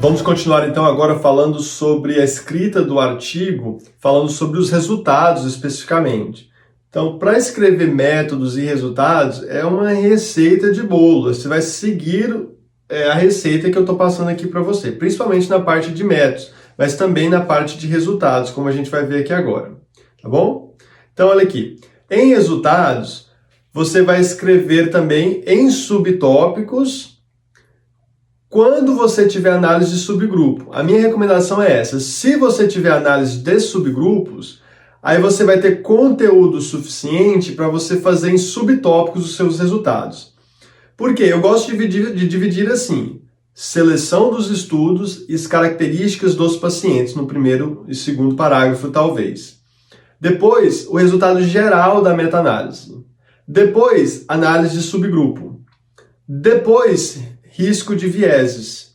Vamos continuar então agora falando sobre a escrita do artigo, falando sobre os resultados especificamente. Então, para escrever métodos e resultados, é uma receita de bolo. Você vai seguir a receita que eu estou passando aqui para você, principalmente na parte de métodos, mas também na parte de resultados, como a gente vai ver aqui agora. Tá bom? Então, olha aqui. Em resultados, você vai escrever também em subtópicos quando você tiver análise de subgrupo. A minha recomendação é essa. Se você tiver análise de subgrupos, aí você vai ter conteúdo suficiente para você fazer em subtópicos os seus resultados. Por quê? Eu gosto de dividir assim: seleção dos estudos e as características dos pacientes, no primeiro e segundo parágrafo, talvez. Depois, o resultado geral da meta-análise. Depois, análise de subgrupo. Depois, risco de vieses.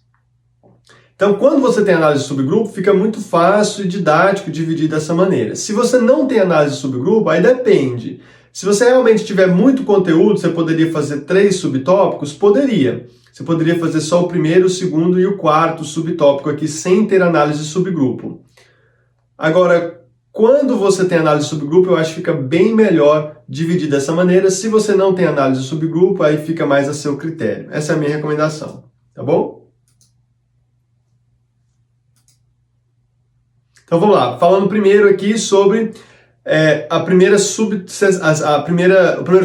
Então, quando você tem análise de subgrupo, fica muito fácil e didático dividir dessa maneira. Se você não tem análise de subgrupo, aí depende. Se você realmente tiver muito conteúdo, você poderia fazer 3 subtópicos? Poderia. Você poderia fazer só o primeiro, o segundo e o quarto subtópico aqui, sem ter análise de subgrupo. Agora, quando você tem análise de subgrupo, eu acho que fica bem melhor dividir dessa maneira. Se você não tem análise de subgrupo, aí fica mais a seu critério. Essa é a minha recomendação, tá bom? Então vamos lá, falando primeiro aqui sobre o primeiro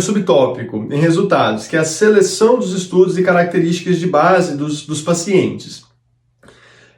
subtópico em resultados, que é a seleção dos estudos e características de base dos pacientes.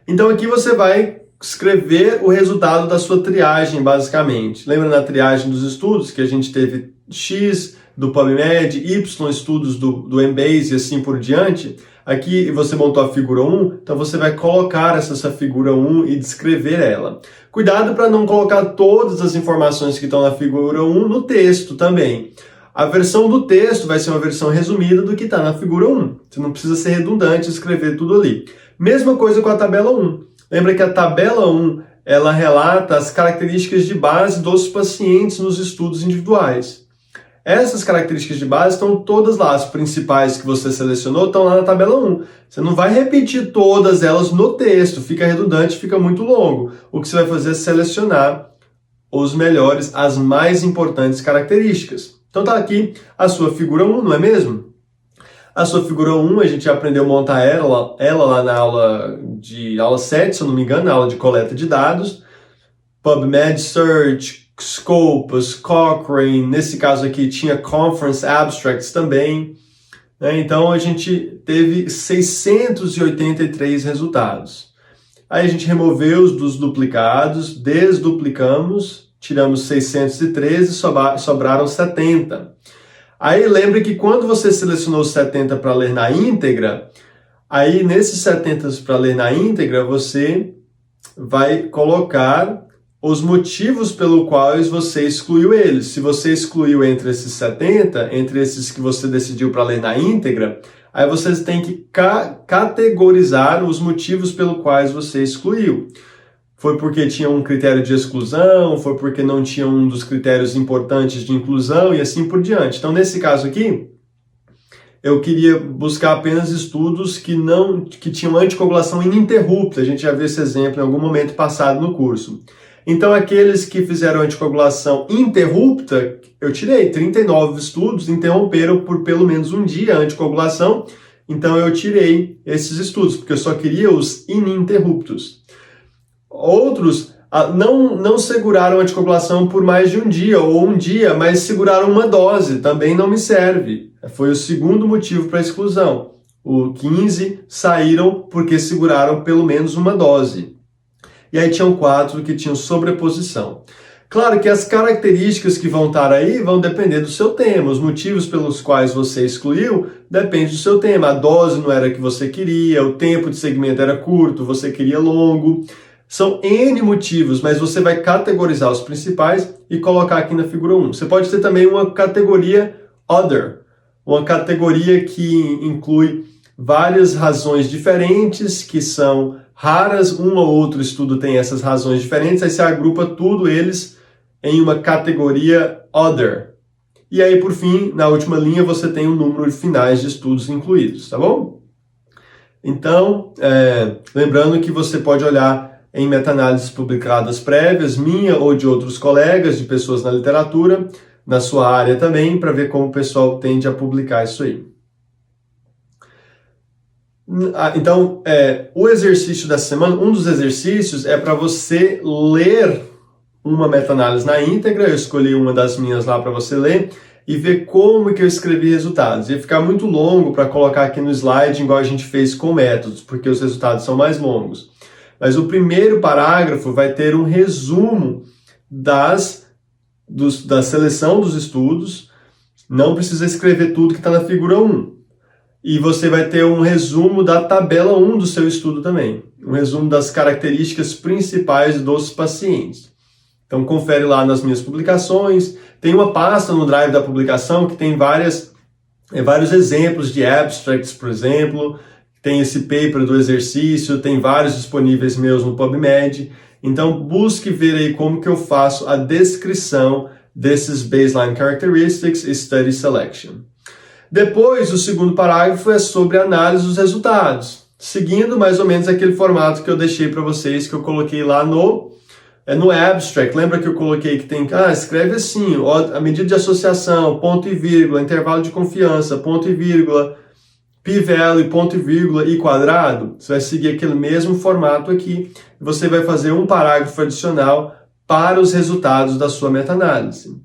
Então aqui você vai escrever o resultado da sua triagem, basicamente. Lembra na triagem dos estudos que a gente teve X do PubMed, Y estudos do Embase e assim por diante? Aqui você montou a figura 1, então você vai colocar essa figura 1 e descrever ela. Cuidado para não colocar todas as informações que estão na figura 1 no texto também. A versão do texto vai ser uma versão resumida do que está na figura 1. Você não precisa ser redundante e escrever tudo ali. Mesma coisa com a tabela 1. Lembra que a tabela 1, ela relata as características de base dos pacientes nos estudos individuais. Essas características de base estão todas lá, as principais que você selecionou estão lá na tabela 1. Você não vai repetir todas elas no texto, fica redundante, fica muito longo. O que você vai fazer é selecionar os melhores, as mais importantes características. Então tá aqui a sua figura 1, não é mesmo? A sua figura 1, a gente já aprendeu a montar ela lá na aula 7, se eu não me engano, na aula de coleta de dados. PubMed Search, Scopus, Cochrane, nesse caso aqui tinha Conference Abstracts também. Então a gente teve 683 resultados. Aí a gente removeu os dos duplicados, desduplicamos, tiramos 613 e sobraram 70. Aí lembre que quando você selecionou os 70 para ler na íntegra, aí nesses 70 para ler na íntegra, você vai colocar os motivos pelo quais você excluiu eles. Se você excluiu entre esses 70, entre esses que você decidiu para ler na íntegra, aí você tem que categorizar os motivos pelo quais você excluiu. Foi porque tinha um critério de exclusão, foi porque não tinha um dos critérios importantes de inclusão e assim por diante. Então, nesse caso aqui, eu queria buscar apenas estudos que tinham anticoagulação ininterrupta. A gente já viu esse exemplo em algum momento passado no curso. Então, aqueles que fizeram anticoagulação interrupta, eu tirei 39 estudos, interromperam por pelo menos um dia a anticoagulação. Então, eu tirei esses estudos, porque eu só queria os ininterruptos. Outros não seguraram a anticoagulação por mais de um dia ou um dia, mas seguraram uma dose, também não me serve. Foi o segundo motivo para a exclusão. O 15 saíram porque seguraram pelo menos uma dose. E aí tinham 4 que tinham sobreposição. Claro que as características que vão estar aí vão depender do seu tema. Os motivos pelos quais você excluiu depende do seu tema. A dose não era a que você queria, o tempo de segmento era curto, você queria longo. São N motivos, mas você vai categorizar os principais e colocar aqui na figura 1. Você pode ter também uma categoria Other, uma categoria que inclui várias razões diferentes, que são raras, um ou outro estudo tem essas razões diferentes, aí você agrupa tudo eles em uma categoria Other. E aí, por fim, na última linha, você tem o número de finais de estudos incluídos, tá bom? Então, lembrando que você pode olhar em meta-análises publicadas prévias, minha ou de outros colegas, de pessoas na literatura, na sua área também, para ver como o pessoal tende a publicar isso aí. Então, o exercício dessa semana, um dos exercícios é para você ler uma meta-análise na íntegra. Eu escolhi uma das minhas lá para você ler e ver como que eu escrevi resultados. Ia ficar muito longo para colocar aqui no slide, igual a gente fez com métodos, porque os resultados são mais longos. Mas o primeiro parágrafo vai ter um resumo da seleção dos estudos. Não precisa escrever tudo que está na figura 1. E você vai ter um resumo da tabela 1 do seu estudo também. Um resumo das características principais dos pacientes. Então confere lá nas minhas publicações. Tem uma pasta no Drive da publicação que tem vários exemplos de abstracts, por exemplo. Tem esse paper do exercício, tem vários disponíveis meus no PubMed. Então busque ver aí como que eu faço a descrição desses Baseline Characteristics e Study Selection. Depois, o segundo parágrafo é sobre a análise dos resultados, seguindo mais ou menos aquele formato que eu deixei para vocês, que eu coloquei lá no abstract. Lembra que eu coloquei que tem, escreve assim, a medida de associação, ponto e vírgula, intervalo de confiança, ponto e vírgula, p-value, ponto e vírgula e quadrado. Você vai seguir aquele mesmo formato aqui, e você vai fazer um parágrafo adicional para os resultados da sua meta-análise.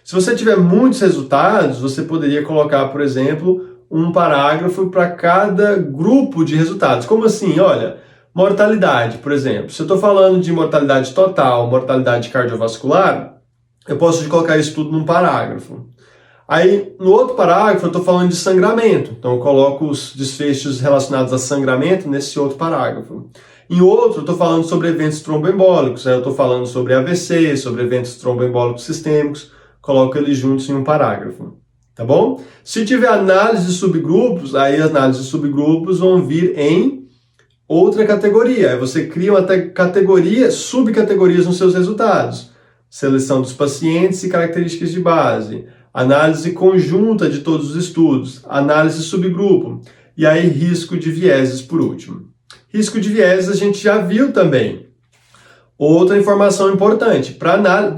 Se você tiver muitos resultados, você poderia colocar, por exemplo, um parágrafo para cada grupo de resultados. Como assim? Olha, mortalidade, por exemplo. Se eu estou falando de mortalidade total, mortalidade cardiovascular, eu posso colocar isso tudo num parágrafo. Aí, no outro parágrafo, eu estou falando de sangramento. Então, eu coloco os desfechos relacionados a sangramento nesse outro parágrafo. Em outro, eu estou falando sobre eventos tromboembólicos. Eu estou falando sobre AVC, sobre eventos tromboembólicos sistêmicos. Coloco eles juntos em um parágrafo, tá bom? Se tiver análise de subgrupos, aí as análises de subgrupos vão vir em outra categoria. Aí você cria uma categoria, subcategorias nos seus resultados. Seleção dos pacientes e características de base. Análise conjunta de todos os estudos. Análise de subgrupo. E aí risco de vieses por último. Risco de vieses a gente já viu também. Outra informação importante,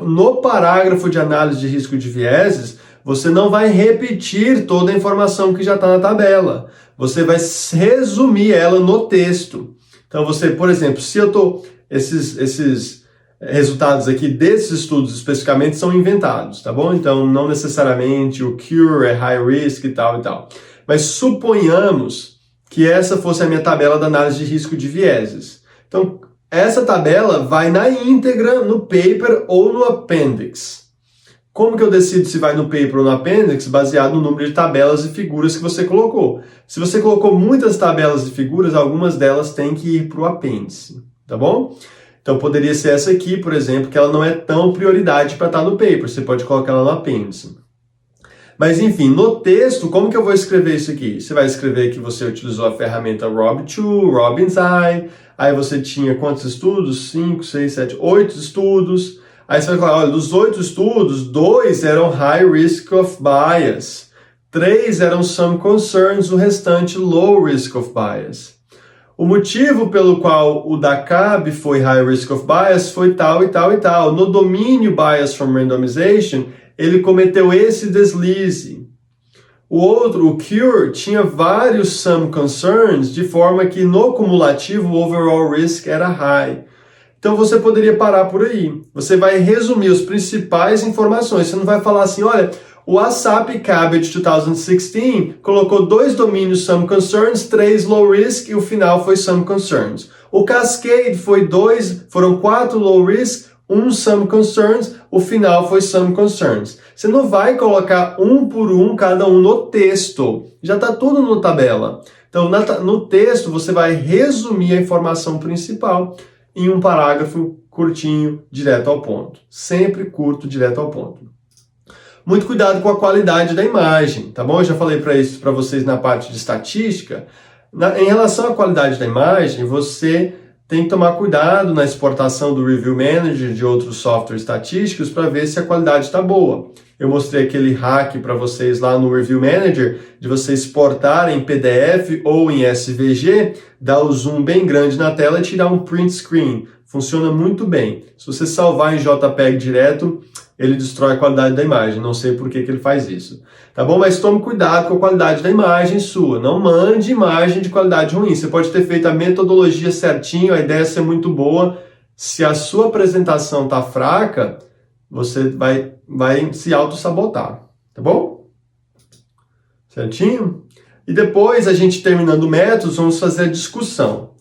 no parágrafo de análise de risco de vieses, você não vai repetir toda a informação que já está na tabela. Você vai resumir ela no texto. Então você, por exemplo, se eu estou... Esses resultados aqui desses estudos especificamente são inventados, tá bom? Então não necessariamente o cure é high risk e tal. Mas suponhamos que essa fosse a minha tabela da análise de risco de vieses. Então, essa tabela vai na íntegra no paper ou no appendix. Como que eu decido se vai no paper ou no appendix? Baseado no número de tabelas e figuras que você colocou. Se você colocou muitas tabelas e figuras, algumas delas têm que ir para o apêndice, tá bom? Então poderia ser essa aqui, por exemplo, que ela não é tão prioridade para estar no paper. Você pode colocar ela no apêndice. Mas enfim, no texto, como que eu vou escrever isso aqui? Você vai escrever que você utilizou a ferramenta Rob2, Robin's Eye, aí você tinha quantos estudos? 5, 6, 7, 8 estudos. Aí você vai falar, olha, dos 8 estudos, 2 eram high risk of bias, 3 eram some concerns, o restante low risk of bias. O motivo pelo qual o DACAB foi high risk of bias foi tal e tal e tal. No domínio bias from randomization, ele cometeu esse deslize. O outro, o CURE, tinha vários some concerns, de forma que no cumulativo o overall risk era high. Então você poderia parar por aí. Você vai resumir as principais informações. Você não vai falar assim, olha, o ASAP Cabbage 2016 colocou 2 domínios some concerns, 3 low risk e o final foi some concerns. O Cascade foram 4 low risk, 1 some concerns, o final foi some concerns. Você não vai colocar um por um, cada um no texto. Já está tudo na tabela. Então, no texto, você vai resumir a informação principal em um parágrafo curtinho, direto ao ponto. Sempre curto, direto ao ponto. Muito cuidado com a qualidade da imagem, tá bom? Eu já falei para vocês na parte de estatística. Em relação à qualidade da imagem, você tem que tomar cuidado na exportação do Review Manager de outros softwares estatísticos para ver se a qualidade está boa. eu mostrei aquele hack para vocês lá no Review Manager, de você exportar em PDF ou em SVG, dar o zoom bem grande na tela e tirar um print screen. Funciona muito bem. Se você salvar em JPEG direto, ele destrói a qualidade da imagem. Não sei por que ele faz isso. Tá bom? Mas tome cuidado com a qualidade da imagem sua. Não mande imagem de qualidade ruim. Você pode ter feito a metodologia certinho, a ideia ser muito boa. Se a sua apresentação tá fraca, você vai se auto-sabotar. Tá bom? Certinho? E depois, a gente terminando métodos, vamos fazer a discussão.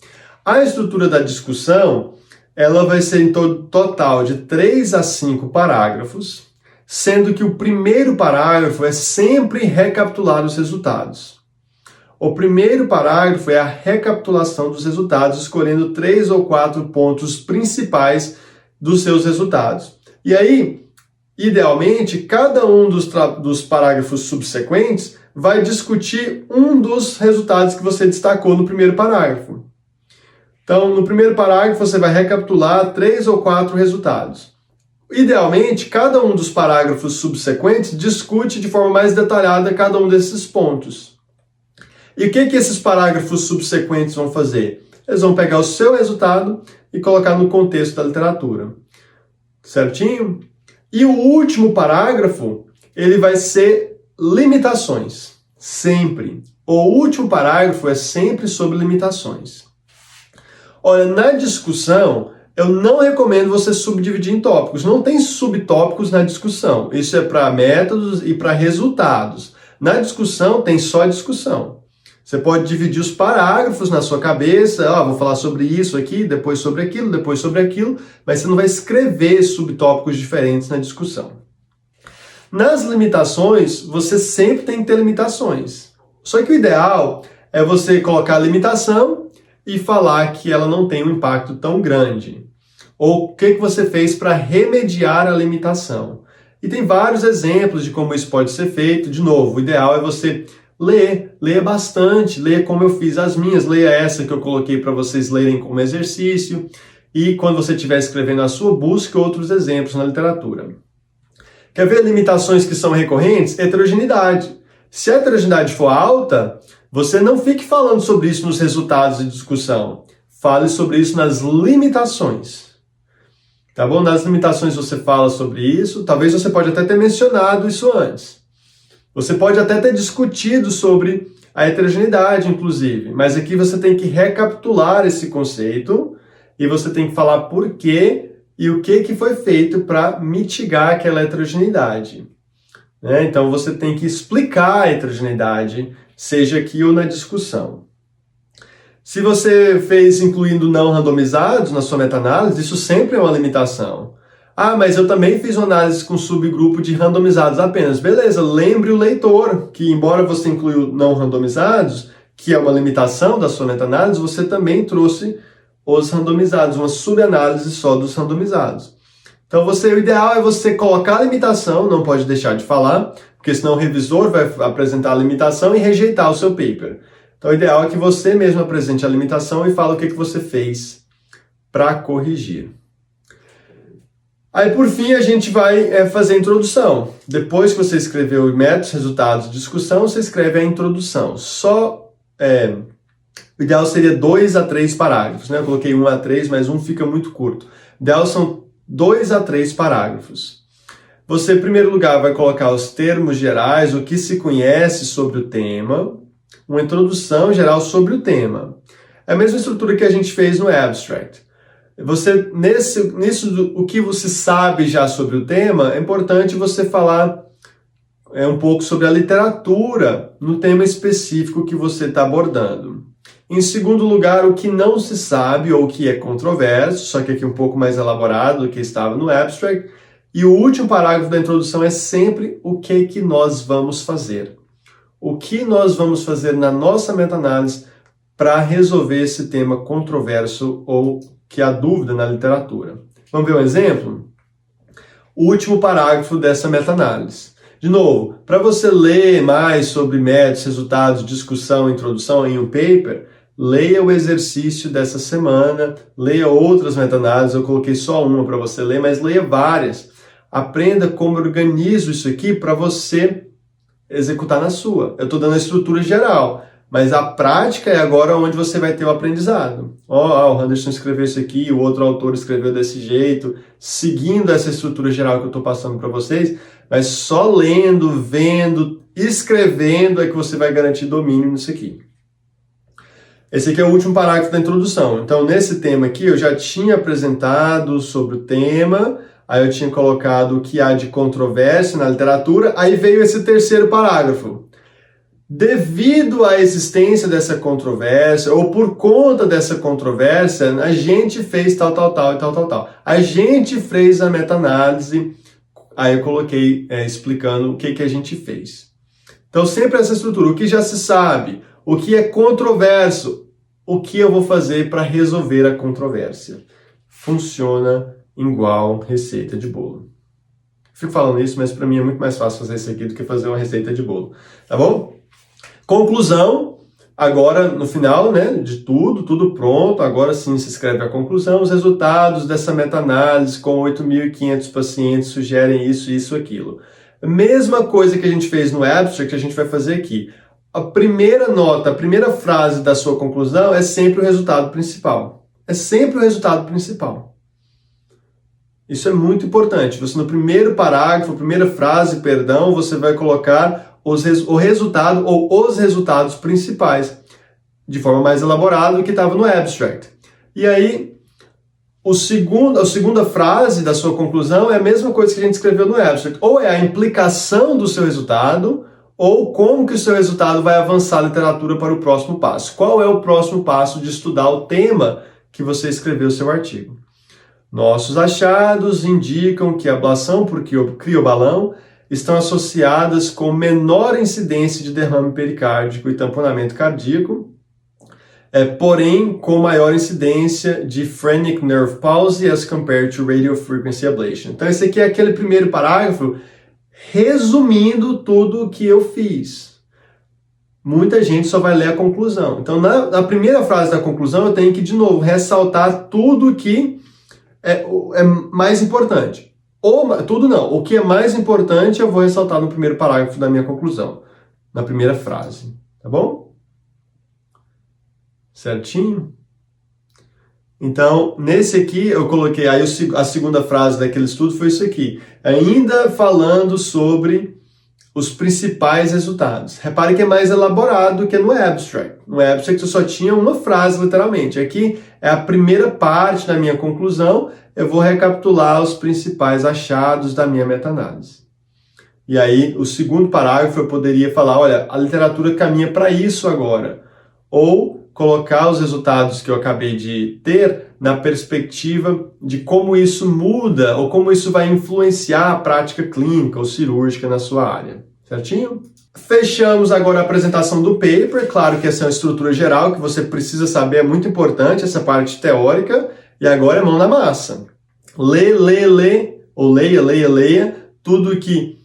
A estrutura da discussão, ela vai ser em total de 3 a 5 parágrafos, sendo que o primeiro parágrafo é sempre recapitular os resultados. O primeiro parágrafo é a recapitulação dos resultados, escolhendo 3 ou 4 pontos principais dos seus resultados. E aí, idealmente, cada um dos parágrafos subsequentes vai discutir um dos resultados que você destacou no primeiro parágrafo. Então, no primeiro parágrafo, você vai recapitular 3 ou 4 resultados. Idealmente, cada um dos parágrafos subsequentes discute de forma mais detalhada cada um desses pontos. E o que esses parágrafos subsequentes vão fazer? Eles vão pegar o seu resultado e colocar no contexto da literatura. Certinho? E o último parágrafo, ele vai ser limitações. Sempre. O último parágrafo é sempre sobre limitações. Olha, na discussão, eu não recomendo você subdividir em tópicos. Não tem subtópicos na discussão. Isso é para métodos e para resultados. Na discussão, tem só discussão. Você pode dividir os parágrafos na sua cabeça. Vou falar sobre isso aqui, depois sobre aquilo, mas você não vai escrever subtópicos diferentes na discussão. Nas limitações, você sempre tem que ter limitações. Só que o ideal é você colocar a limitação e falar que ela não tem um impacto tão grande. Ou o que você fez para remediar a limitação. E tem vários exemplos de como isso pode ser feito. De novo, o ideal é você leia bastante, leia como eu fiz as minhas, leia essa que eu coloquei para vocês lerem como exercício. E quando você estiver escrevendo a sua, busque outros exemplos na literatura. Quer ver limitações que são recorrentes? Heterogeneidade. Se a heterogeneidade for alta, você não fique falando sobre isso nos resultados de discussão. Fale sobre isso nas limitações. Tá bom? Nas limitações você fala sobre isso. Talvez você pode até ter mencionado isso antes. Você pode até ter discutido sobre a heterogeneidade, inclusive. Mas aqui você tem que recapitular esse conceito e você tem que falar por quê e o que foi feito para mitigar aquela heterogeneidade. Então você tem que explicar a heterogeneidade, seja aqui ou na discussão. Se você fez incluindo não randomizados na sua meta-análise, isso sempre é uma limitação. Mas eu também fiz uma análise com subgrupo de randomizados apenas. Beleza, lembre o leitor que, embora você incluiu não randomizados, que é uma limitação da sua meta-análise, você também trouxe os randomizados, uma subanálise só dos randomizados. Então, o ideal é você colocar a limitação, não pode deixar de falar, porque senão o revisor vai apresentar a limitação e rejeitar o seu paper. Então, o ideal é que você mesmo apresente a limitação e fale o que você fez para corrigir. Aí, por fim, a gente vai fazer a introdução. Depois que você escreveu métodos, resultados, discussão, você escreve a introdução. O ideal seria 2 a 3 parágrafos, né? Eu coloquei 1 a 3, mas um fica muito curto. O ideal são 2 a 3 parágrafos. Você, em primeiro lugar, vai colocar os termos gerais, o que se conhece sobre o tema, uma introdução geral sobre o tema. É a mesma estrutura que a gente fez no abstract. Você, nisso, o que você sabe já sobre o tema, é importante você falar um pouco sobre a literatura no tema específico que você está abordando. Em segundo lugar, o que não se sabe ou o que é controverso, só que aqui um pouco mais elaborado do que estava no abstract. E o último parágrafo da introdução é sempre o que nós vamos fazer. O que nós vamos fazer na nossa meta-análise para resolver esse tema controverso ou que há dúvida na literatura. Vamos ver um exemplo? O último parágrafo dessa meta-análise. De novo, para você ler mais sobre métodos, resultados, discussão, introdução em um paper, leia o exercício dessa semana, leia outras meta-análises, eu coloquei só uma para você ler, mas leia várias. aprenda como eu organizo isso aqui para você executar na sua. Eu estou dando a estrutura geral, mas a prática é agora onde você vai ter o aprendizado. O Anderson escreveu isso aqui, o outro autor escreveu desse jeito, seguindo essa estrutura geral que eu estou passando para vocês, mas só lendo, vendo, escrevendo é que você vai garantir domínio nisso aqui. Esse aqui é o último parágrafo da introdução. Então, nesse tema aqui, eu já tinha apresentado sobre o tema, aí eu tinha colocado o que há de controvérsia na literatura, aí veio esse terceiro parágrafo. Devido à existência dessa controvérsia, ou por conta dessa controvérsia, a gente fez tal. A gente fez a meta-análise, aí eu coloquei explicando o que a gente fez. Então, sempre essa estrutura, o que já se sabe, o que é controverso, o que eu vou fazer para resolver a controvérsia. Funciona igual receita de bolo. Fico falando isso, mas para mim é muito mais fácil fazer isso aqui do que fazer uma receita de bolo, tá bom? Conclusão, agora no final, né, de tudo pronto, agora sim se escreve a conclusão, os resultados dessa meta-análise com 8.500 pacientes sugerem isso, aquilo. A mesma coisa que a gente fez no abstract, a gente vai fazer aqui. A primeira nota, a primeira frase da sua conclusão é sempre o resultado principal. É sempre o resultado principal. Isso é muito importante. Você no primeiro parágrafo, primeira frase, perdão, você vai colocar o resultado ou os resultados principais, de forma mais elaborada do que estava no abstract. E aí, a segunda frase da sua conclusão é a mesma coisa que a gente escreveu no abstract. Ou é a implicação do seu resultado, ou como que o seu resultado vai avançar a literatura para o próximo passo. Qual é o próximo passo de estudar o tema que você escreveu o seu artigo? Nossos achados indicam que a ablação por criobalão estão associadas com menor incidência de derrame pericárdico e tamponamento cardíaco, porém com maior incidência de phrenic nerve palsy as compared to radiofrequency ablation. Então esse aqui é aquele primeiro parágrafo resumindo tudo o que eu fiz. Muita gente só vai ler a conclusão. Então na primeira frase da conclusão eu tenho que de novo ressaltar tudo que é mais importante. Tudo não. O que é mais importante eu vou ressaltar no primeiro parágrafo da minha conclusão. Na primeira frase. Tá bom? Certinho? Então, nesse aqui eu coloquei, aí a segunda frase daquele estudo foi isso aqui. Ainda falando sobre os principais resultados. Repare que é mais elaborado do que no abstract. No abstract eu só tinha uma frase, literalmente. Aqui é a primeira parte da minha conclusão. Eu vou recapitular os principais achados da minha meta-análise. E aí, o segundo parágrafo eu poderia falar, olha, a literatura caminha para isso agora. Ou colocar os resultados que eu acabei de ter na perspectiva de como isso muda ou como isso vai influenciar a prática clínica ou cirúrgica na sua área. Certinho? Fechamos agora a apresentação do paper. Claro que essa é uma estrutura geral que você precisa saber, é muito importante essa parte teórica. E agora é mão na massa. Lê, ou leia tudo que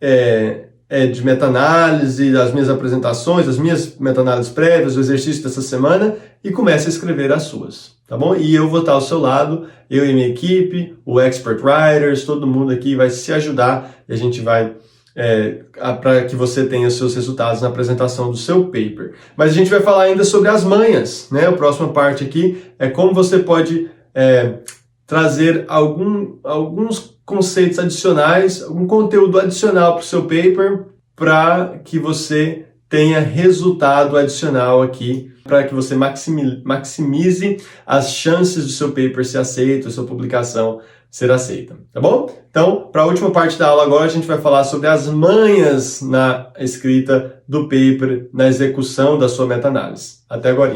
é de meta-análise, das minhas apresentações, das minhas meta-análises prévias, o exercício dessa semana e comece a escrever as suas, tá bom? E eu vou estar ao seu lado, eu e minha equipe, o Expert Writers, todo mundo aqui vai se ajudar e a gente vai para que você tenha os seus resultados na apresentação do seu paper. Mas a gente vai falar ainda sobre as manhas, né? A próxima parte aqui é como você pode trazer alguns conceitos adicionais, algum conteúdo adicional para o seu paper para que você tenha resultado adicional aqui, para que você maximize as chances do seu paper ser aceito, a sua publicação ser aceita, tá bom? Então, para a última parte da aula agora, a gente vai falar sobre as manhas na escrita do paper, na execução da sua meta-análise. Até agora.